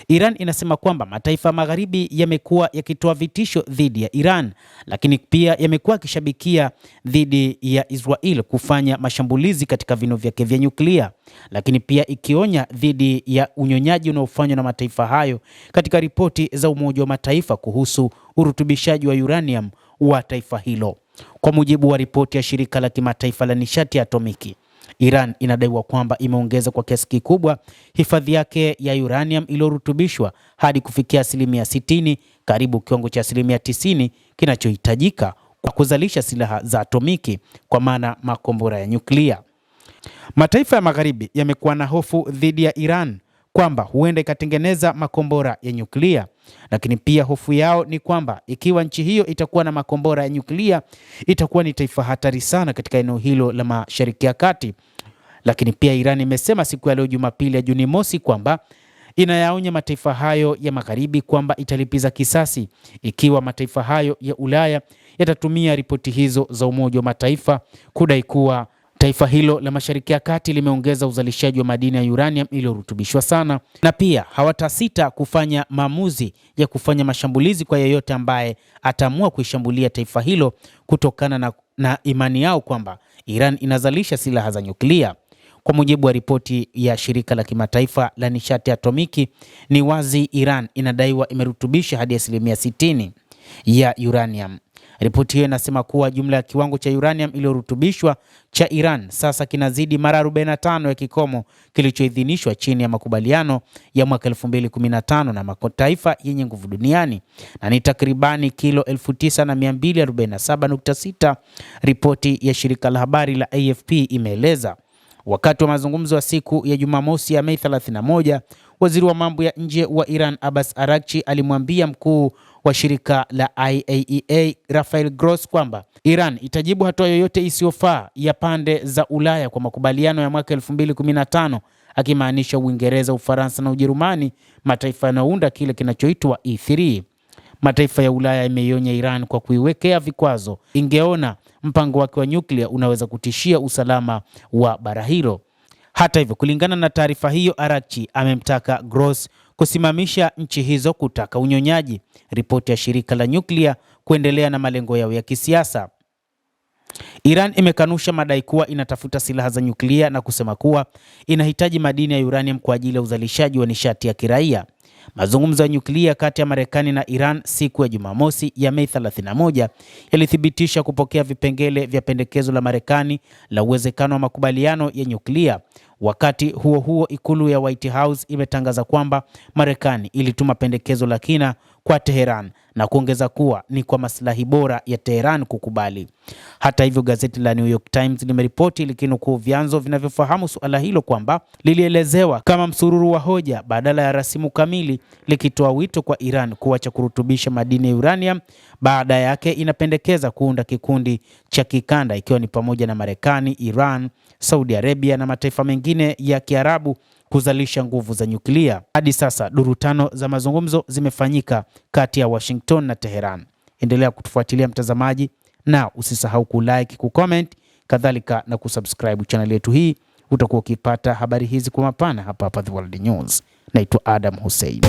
Iran inasema kwamba mataifa magharibi yamekuwa yakitoa vitisho dhidi ya Iran, lakini pia yamekuwa yakishabikia dhidi ya Israel kufanya mashambulizi katika vinu vyake vya nyuklia, lakini pia ikionya dhidi ya unyonyaji unaofanywa na mataifa hayo katika ripoti za Umoja wa Mataifa kuhusu urutubishaji wa uranium wa taifa hilo. Kwa mujibu wa ripoti ya shirika la kimataifa la nishati ya atomiki, Iran inadaiwa kwamba imeongeza kwa kiasi kikubwa hifadhi yake ya uranium iliyorutubishwa hadi kufikia 60%, karibu kiwango cha 90% kinachohitajika kwa kuzalisha silaha za atomiki, kwa maana makombora ya nyuklia. Mataifa ya magharibi yamekuwa na hofu dhidi ya Iran kwamba huenda ikatengeneza makombora ya nyuklia, lakini pia hofu yao ni kwamba ikiwa nchi hiyo itakuwa na makombora ya nyuklia itakuwa ni taifa hatari sana katika eneo hilo la Mashariki ya Kati. Lakini pia Iran imesema siku ya leo Jumapili ya Juni mosi kwamba inayaonya mataifa hayo ya magharibi kwamba italipiza kisasi ikiwa mataifa hayo ya Ulaya yatatumia ripoti hizo za Umoja wa Mataifa kudai kuwa taifa hilo la Mashariki ya Kati limeongeza uzalishaji wa madini ya uranium iliyorutubishwa sana, na pia hawatasita kufanya maamuzi ya kufanya mashambulizi kwa yeyote ambaye ataamua kuishambulia taifa hilo kutokana na imani yao kwamba Iran inazalisha silaha za nyuklia. Kwa mujibu wa ripoti ya shirika la kimataifa la nishati atomiki, ni wazi Iran inadaiwa imerutubisha hadi 60% ya uranium. Ripoti hiyo inasema kuwa jumla ya kiwango cha uranium iliyorutubishwa cha Iran sasa kinazidi mara 45 ya kikomo kilichoidhinishwa chini ya makubaliano ya mwaka 2015 na mataifa yenye nguvu duniani, na ni takribani kilo 9247.6, ripoti ya shirika la habari la AFP imeeleza. Wakati wa mazungumzo ya siku ya Jumamosi ya Mei 31, waziri wa mambo ya nje wa Iran Abbas Araghchi alimwambia mkuu wa shirika la IAEA Rafael Gross kwamba Iran itajibu hatua yoyote isiyofaa ya pande za Ulaya kwa makubaliano ya mwaka 2015, akimaanisha Uingereza, Ufaransa na Ujerumani, mataifa yanayounda kile kinachoitwa E3. Mataifa ya Ulaya yameionya Iran kwa kuiwekea vikwazo ingeona mpango wake wa nyuklia unaweza kutishia usalama wa bara hilo. Hata hivyo, kulingana na taarifa hiyo, Araghchi amemtaka Gross kusimamisha nchi hizo kutaka unyonyaji, ripoti ya shirika la nyuklia kuendelea na malengo yao ya kisiasa. Iran imekanusha madai kuwa inatafuta silaha za nyuklia na kusema kuwa inahitaji madini ya uranium kwa ajili ya uzalishaji wa nishati ya kiraia. Mazungumzo ya nyuklia kati ya Marekani na Iran siku ya Jumamosi ya Mei 31 yalithibitisha kupokea vipengele vya pendekezo la Marekani la uwezekano wa makubaliano ya nyuklia. Wakati huo huo, ikulu ya White House imetangaza kwamba Marekani ilituma pendekezo la kina kwa Teheran na kuongeza kuwa ni kwa maslahi bora ya Teheran kukubali. Hata hivyo, gazeti la New York Times limeripoti likinukuu vyanzo vinavyofahamu suala hilo kwamba lilielezewa kama msururu wa hoja badala ya rasimu kamili, likitoa wito kwa Iran kuacha kurutubisha madini ya uranium. Baada yake inapendekeza kuunda kikundi cha kikanda ikiwa ni pamoja na Marekani, Iran, Saudi Arabia na mataifa mengine ya Kiarabu kuzalisha nguvu za nyuklia. Hadi sasa duru 5 za mazungumzo zimefanyika kati ya Washington na Teheran. Endelea kutufuatilia mtazamaji, na usisahau kulike, kucomment, kadhalika na kusubscribe channel yetu hii. Utakuwa ukipata habari hizi kwa mapana hapa The World News. Naitwa Adam Hussein.